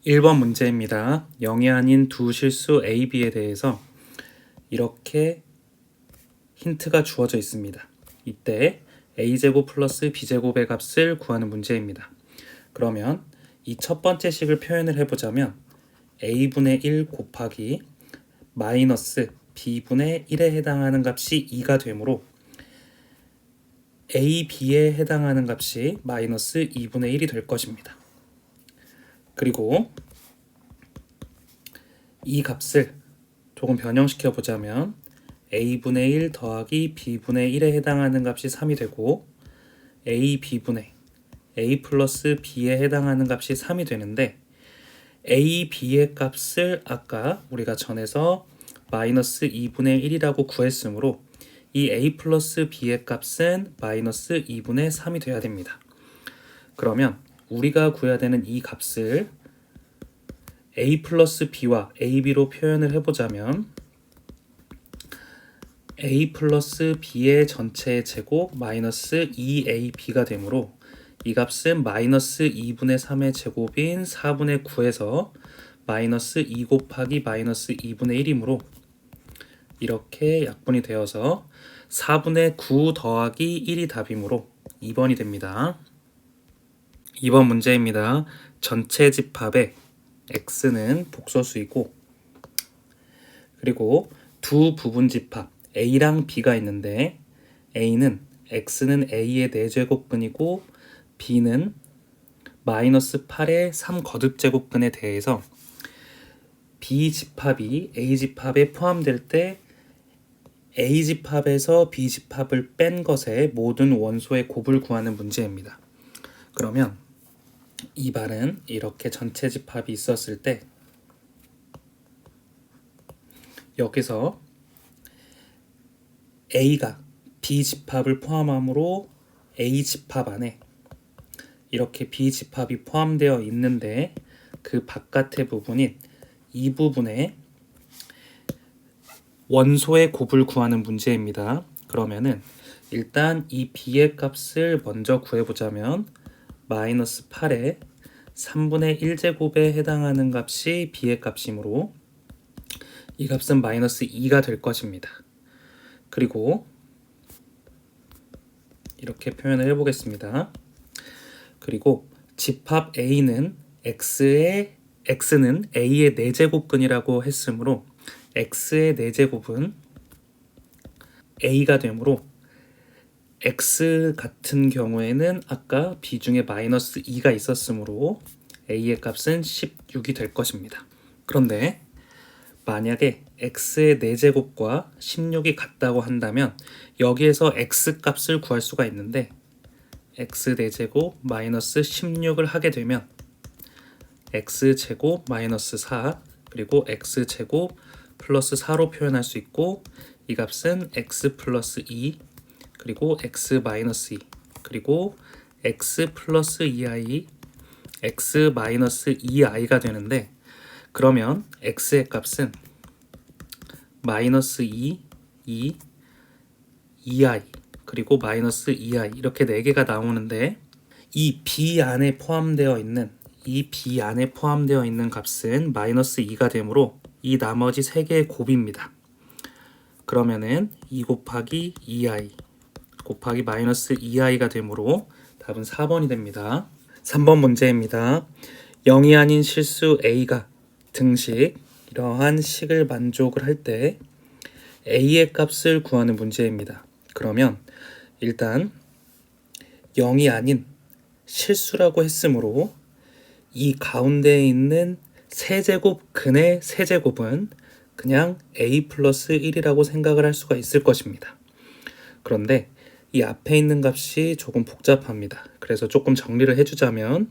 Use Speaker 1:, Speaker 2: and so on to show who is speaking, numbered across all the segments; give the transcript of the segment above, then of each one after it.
Speaker 1: 1번 문제입니다. 0이 아닌 두 실수 A, B에 대해서 이렇게 힌트가 주어져 있습니다. 이때 A제곱 플러스 B제곱의 값을 구하는 문제입니다. 그러면 이 첫 번째 식을 표현을 해보자면 A분의 1 곱하기 마이너스 B분의 1에 해당하는 값이 2가 되므로 A, B에 해당하는 값이 마이너스 2분의 1이 될 것입니다. 그리고 이 값을 조금 변형시켜 보자면 A분의 1 더하기 B분의 1에 해당하는 값이 3이 되고 A 플러스 B에 해당하는 값이 3이 되는데 A, B의 값을 아까 우리가 전에서 마이너스 2분의 1이라고 구했으므로 이 A 플러스 B의 값은 마이너스 2분의 3이 돼야 됩니다. 그러면 우리가 구해야 되는 이 값을 A 플러스 B와 AB로 표현을 해보자면 A 플러스 B의 전체의 제곱 마이너스 2AB가 되므로 이 값은 마이너스 2분의 3의 제곱인 4분의 9에서 마이너스 2 곱하기 마이너스 2분의 1이므로 이렇게 약분이 되어서 4분의 9 더하기 1이 답이므로 2번이 됩니다. 2번 문제입니다. 전체 집합의 x는 복소수이고 그리고 두 부분 집합 a랑 b가 있는데 x는 a의 4제곱근이고 b는 마이너스 8의 3거듭제곱근에 대해서 b집합이 a집합에 포함될 때 a집합에서 b집합을 뺀 것의 모든 원소의 곱을 구하는 문제입니다. 그러면 이 말은 이렇게 전체 집합이 있었을 때 여기서 A가 B집합을 포함하므로 A집합 안에 이렇게 B집합이 포함되어 있는데 그 바깥의 부분인 이 부분에 원소의 곱을 구하는 문제입니다. 그러면은 일단 이 B의 값을 먼저 구해보자면 마이너스 8의 3분의 1제곱에 해당하는 값이 B의 값이므로 이 값은 마이너스 2가 될 것입니다. 그리고 이렇게 표현을 해보겠습니다. 그리고 집합 A는 X는 A의 4제곱근이라고 했으므로 X의 4제곱은 A가 되므로 X 같은 경우에는 아까 B 중에 마이너스 2가 있었으므로 A의 값은 16이 될 것입니다. 그런데 만약에 X의 4제곱과 16이 같다고 한다면 여기에서 X 값을 구할 수가 있는데 X 4제곱 마이너스 16을 하게 되면 X제곱 마이너스 4 그리고 X제곱 플러스 4로 표현할 수 있고 이 값은 X 플러스 2 그리고 x 마이너스 2 그리고 x 플러스 2i x 마이너스 2i가 되는데 그러면 x의 값은 마이너스 2, 2, 2i 그리고 마이너스 2i 이렇게 4개가 나오는데 이 b 안에 포함되어 있는 값은 마이너스 2가 되므로 이 나머지 3개의 곱입니다. 그러면은 2 곱하기 2i 곱하기 마이너스 2i가 되므로 답은 4번이 됩니다. 3번 문제입니다. 0이 아닌 실수 a가 등식 이러한 식을 만족을 할 때 a의 값을 구하는 문제입니다. 그러면 일단 0이 아닌 실수라고 했으므로 이 가운데에 있는 세제곱 근의 세제곱은 그냥 a 플러스 1이라고 생각을 할 수가 있을 것입니다. 그런데 이 앞에 있는 값이 조금 복잡합니다. 그래서 조금 정리를 해주자면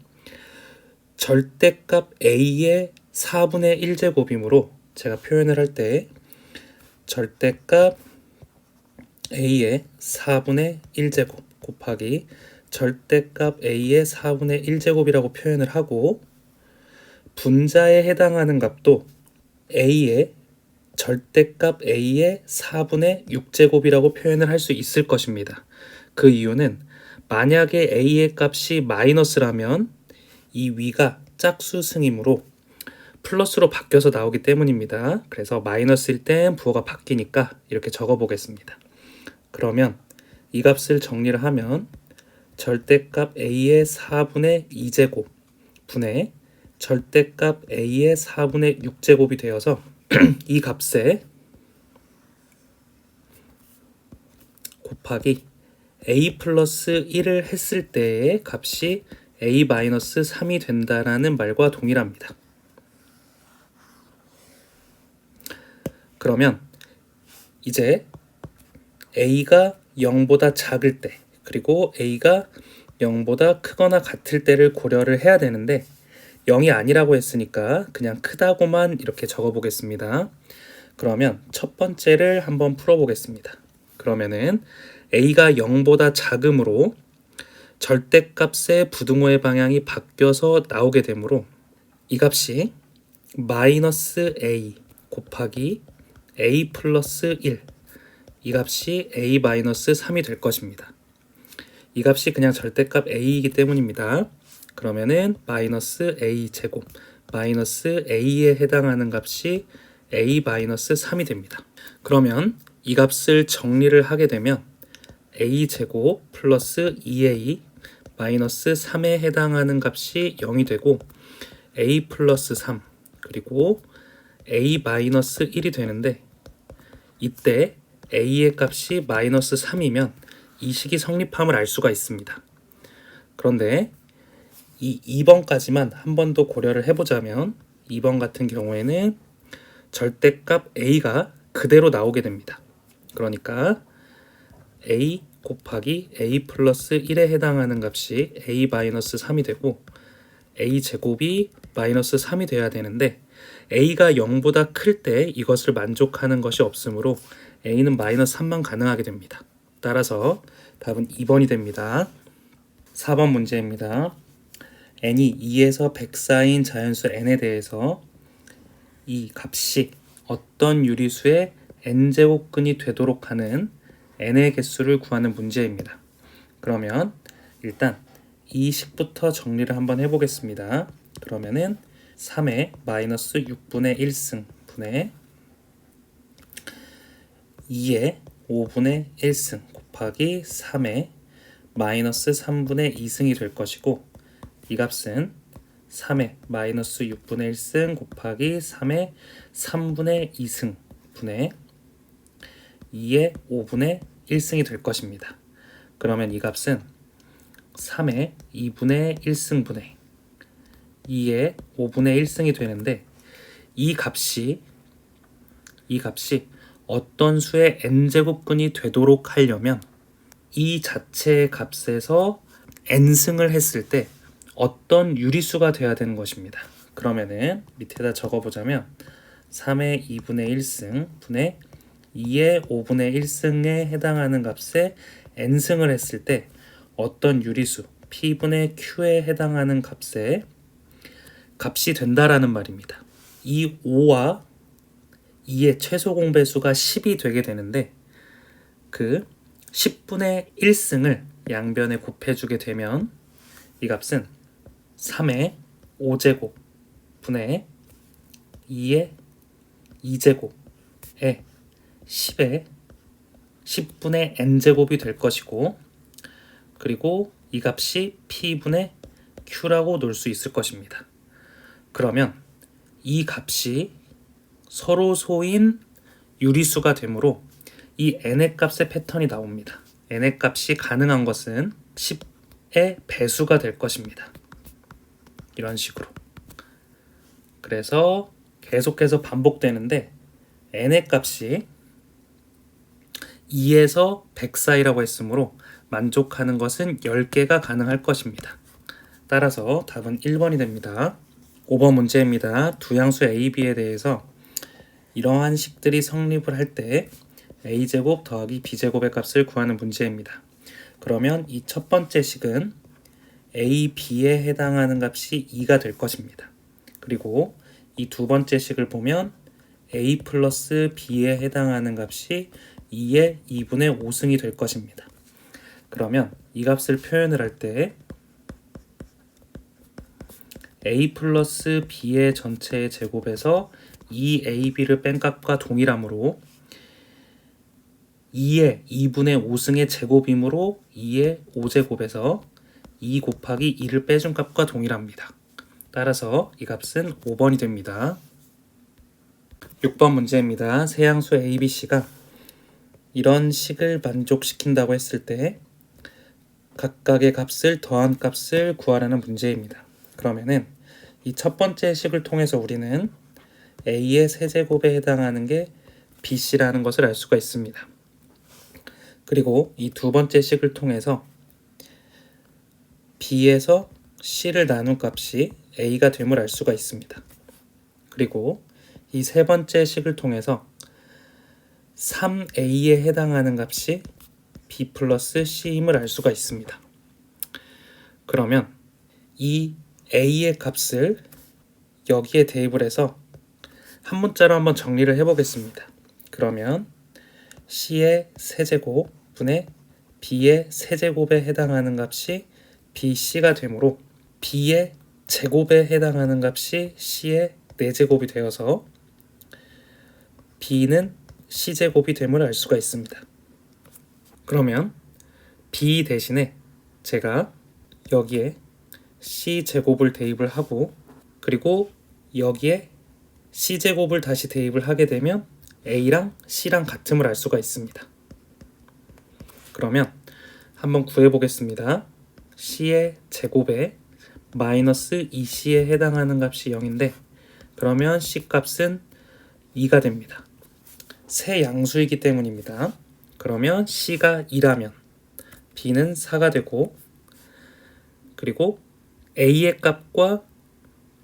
Speaker 1: 절대값 a의 4분의 1제곱이므로 제가 표현을 할 때 절대값 a의 4분의 1제곱 곱하기 절대값 a의 4분의 1제곱이라고 표현을 하고 분자에 해당하는 값도 a의 절대값 a의 4분의 6제곱이라고 표현을 할 수 있을 것입니다. 그 이유는 만약에 a의 값이 마이너스라면 이 위가 짝수승이므로 플러스로 바뀌어서 나오기 때문입니다. 그래서 마이너스일 땐 부호가 바뀌니까 이렇게 적어 보겠습니다. 그러면 이 값을 정리를 하면 절대값 a의 4분의 2제곱 분의 절대값 a의 4분의 6제곱이 되어서 이 값에 곱하기 a 플러스 1을 했을 때의 값이 a 마이너스 3이 된다라는 말과 동일합니다. 그러면 이제 a가 0보다 작을 때 그리고 a가 0보다 크거나 같을 때를 고려를 해야 되는데 0이 아니라고 했으니까 그냥 크다고만 이렇게 적어 보겠습니다. 그러면 첫 번째를 한번 풀어 보겠습니다. 그러면은 a가 0보다 작음으로 절대값의 부등호의 방향이 바뀌어서 나오게 되므로 이 값이 마이너스 a 곱하기 a 플러스 1, 이 값이 a 마이너스 3이 될 것입니다. 이 값이 그냥 절대값 a이기 때문입니다. 그러면은 마이너스 a 제곱 마이너스 a에 해당하는 값이 a 마이너스 3이 됩니다. 그러면 이 값을 정리를 하게 되면 a 제곱 플러스 2a 마이너스 3에 해당하는 값이 0이 되고 a 플러스 3 그리고 a 마이너스 1이 되는데 이때 a의 값이 마이너스 3이면 이 식이 성립함을 알 수가 있습니다. 그런데 이 2번까지만 한 번 더 고려를 해보자면 2번 같은 경우에는 절대값 a가 그대로 나오게 됩니다. 그러니까 a 곱하기 a 플러스 1에 해당하는 값이 a 마이너스 3이 되고 a 제곱이 마이너스 3이 돼야 되는데 a가 0보다 클 때 이것을 만족하는 것이 없으므로 a는 마이너스 3만 가능하게 됩니다. 따라서 답은 2번이 됩니다. 4번 문제입니다. n이 2에서 100 사이인 자연수 n에 대해서 이 값이 어떤 유리수의 n제곱근이 되도록 하는 n의 개수를 구하는 문제입니다. 그러면 일단 이 식부터 정리를 한번 해보겠습니다. 그러면은 3의 마이너스 6분의 1승 분의 2의 5분의 1승 곱하기 3의 마이너스 3분의 2승이 될 것이고 이 값은 3의 마이너스 6분의 1승 곱하기 3의 3분의 2승 분의 2의 5분의 1승이 될 것입니다. 그러면 이 값은 3의 2분의 1승 분의 2의 5분의 1승이 되는데 이 값이 어떤 수의 n제곱근이 되도록 하려면 이 자체의 값에서 n승을 했을 때 어떤 유리수가 돼야 되는 것입니다. 그러면은 밑에다 적어보자면 3의 2분의 1승 분의 2의 5분의 1승에 해당하는 값에 n승을 했을 때 어떤 유리수 p분의 q에 해당하는 값이 된다라는 말입니다. 이 5와 2의 최소 공배수가 10이 되게 되는데 그 10분의 1승을 양변에 곱해주게 되면 이 값은 3의 5제곱 분의 2의 2제곱에 10분의 n제곱이 될 것이고 그리고 이 값이 p분의 q라고 놓을 수 있을 것입니다. 그러면 이 값이 서로 소인 유리수가 되므로 이 n의 값의 패턴이 나옵니다. n의 값이 가능한 것은 10의 배수가 될 것입니다. 이런 식으로. 그래서 계속해서 반복되는데 n의 값이 2에서 100 사이라고 했으므로 만족하는 것은 10개가 가능할 것입니다. 따라서 답은 1번이 됩니다. 5번 문제입니다. 두 양수 a, b에 대해서 이러한 식들이 성립을 할 때 a제곱 더하기 b제곱의 값을 구하는 문제입니다. 그러면 이 첫 번째 식은 a, b에 해당하는 값이 2가 될 것입니다. 그리고 이 두 번째 식을 보면 a 플러스 b에 해당하는 값이 2의 2분의 5승이 될 것입니다. 그러면 이 값을 표현을 할 때 a 플러스 b의 전체의 제곱에서 2ab를 뺀 값과 동일하므로 2의 2분의 5승의 제곱이므로 2의 5제곱에서 2 곱하기 2를 빼준 값과 동일합니다. 따라서 이 값은 5번이 됩니다. 6번 문제입니다. 세 양수 a, b, c가 이런 식을 만족시킨다고 했을 때 각각의 값을 더한 값을 구하라는 문제입니다. 그러면은 이 첫 번째 식을 통해서 우리는 a의 세제곱에 해당하는 게 bc라는 것을 알 수가 있습니다. 그리고 이 두 번째 식을 통해서 b에서 c를 나눈 값이 a가 됨을 알 수가 있습니다. 그리고 이 세 번째 식을 통해서 3a에 해당하는 값이 b 플러스 c임을 알 수가 있습니다. 그러면 이 a의 값을 여기에 대입을 해서 한 문자로 한번 정리를 해보겠습니다. 그러면 c의 세제곱 분의 b의 세제곱에 해당하는 값이 bc가 되므로 b의 제곱에 해당하는 값이 c의 4제곱이 되어서 b는 c제곱이 됨을 알 수가 있습니다. 그러면 b 대신에 제가 여기에 c제곱을 대입을 하고 그리고 여기에 c제곱을 다시 대입을 하게 되면 a랑 c랑 같음을 알 수가 있습니다. 그러면 한번 구해보겠습니다. c의 제곱에 마이너스 2c에 해당하는 값이 0인데 그러면 c 값은 2가 됩니다. 세 양수이기 때문입니다. 그러면 c가 2라면 b는 4가 되고 그리고 a의 값과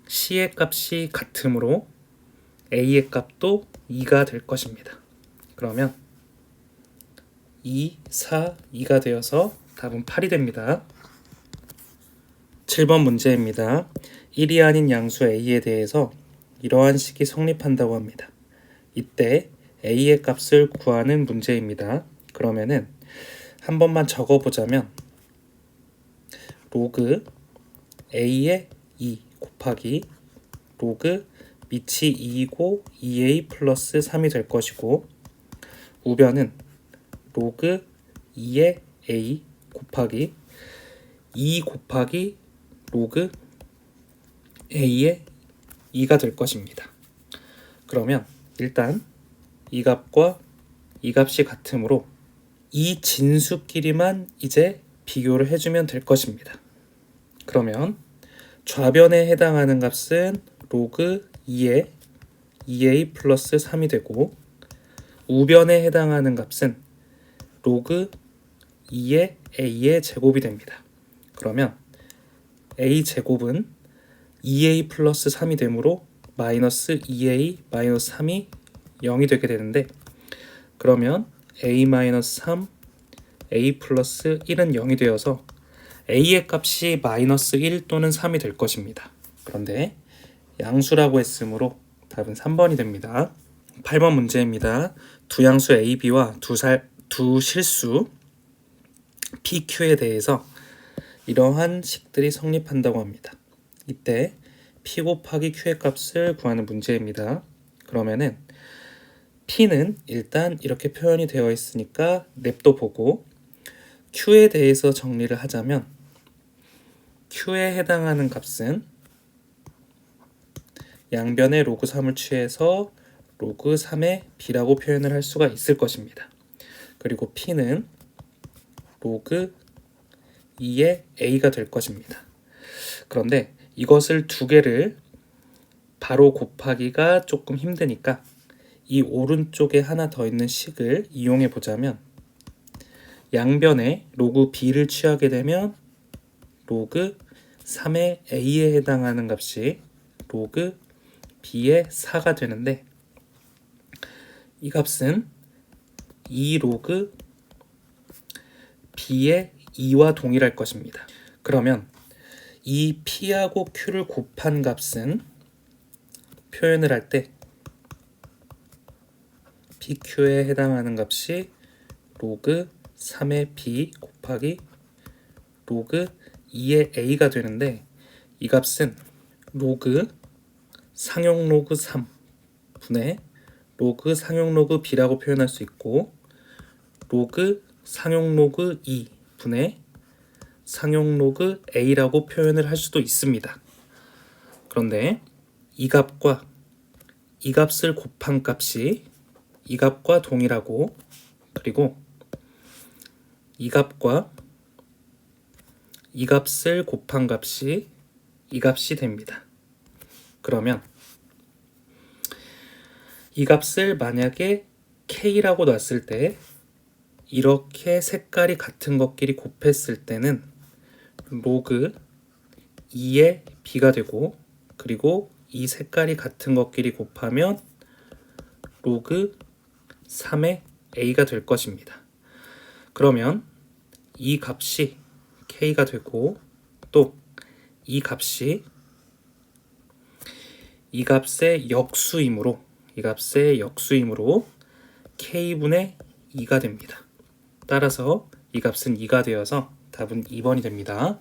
Speaker 1: c의 값이 같으므로 a의 값도 2가 될 것입니다. 그러면 2, 4, 2가 되어서 답은 8이 됩니다. 7번 문제입니다. 1이 아닌 양수 a에 대해서 이러한 식이 성립한다고 합니다. 이때 a의 값을 구하는 문제입니다. 그러면은 한 번만 적어보자면 로그 a의 2 곱하기 로그 밑이 2이고 2a 플러스 3이 될 것이고 우변은 로그 2의 a 곱하기 2 곱하기 로그 a의 2가 될 것입니다. 그러면 일단 이 값과 이 값이 같으므로 이 진수끼리만 이제 비교를 해주면 될 것입니다. 그러면 좌변에 해당하는 값은 로그 2의 2a 플러스 3이 되고 우변에 해당하는 값은 로그 2의 a의 제곱이 됩니다. 그러면 a 제곱은 2a 플러스 3이 되므로 마이너스 2a 마이너스 3이 0이 되게 되는데 그러면 a 마이너스 3 a 플러스 1은 0이 되어서 a의 값이 마이너스 1 또는 3이 될 것입니다. 그런데 양수라고 했으므로 답은 3번이 됩니다. 8번 문제입니다. 두 양수 a, b와 두 실수 p, q에 대해서 이러한 식들이 성립한다고 합니다. 이때 p 곱하기 q의 값을 구하는 문제입니다. 그러면은 p는 일단 이렇게 표현이 되어 있으니까 냅둬 보고 q에 대해서 정리를 하자면 q에 해당하는 값은 양변에 로그 3을 취해서 로그 3의 b라고 표현을 할 수가 있을 것입니다. 그리고 p는 로그 2의 a가 될 것입니다. 그런데 이것을 두 개를 바로 곱하기가 조금 힘드니까 이 오른쪽에 하나 더 있는 식을 이용해 보자면 양변에 로그 b를 취하게 되면 로그 3의 a에 해당하는 값이 로그 b의 4가 되는데 이 값은 2 로그 b의 2와 동일할 것입니다. 그러면 이 p하고 q를 곱한 값은 표현을 할 때 pq에 해당하는 값이 로그 3의 b 곱하기 로그 2의 a가 되는데 이 값은 로그 상용 로그 3 분의 로그 상용 로그 b라고 표현할 수 있고, 로그 상용 로그 2 분의 상용 로그 a라고 표현을 할 수도 있습니다. 그런데 이 값과 이 값을 곱한 값이 이 값과 동일하고, 그리고 이 값과 이 값을 곱한 값이 이 값이 됩니다. 그러면 이 값을 만약에 k라고 놨을 때 이렇게 색깔이 같은 것끼리 곱했을 때는 로그 2의 b가 되고, 그리고 이 색깔이 같은 것끼리 곱하면 로그 3의 a가 될 것입니다. 그러면 이 값이 k가 되고, 또 이 값이 이 값의 역수이므로 k분의 2가 됩니다. 따라서 이 값은 2가 되어서 답은 2번이 됩니다.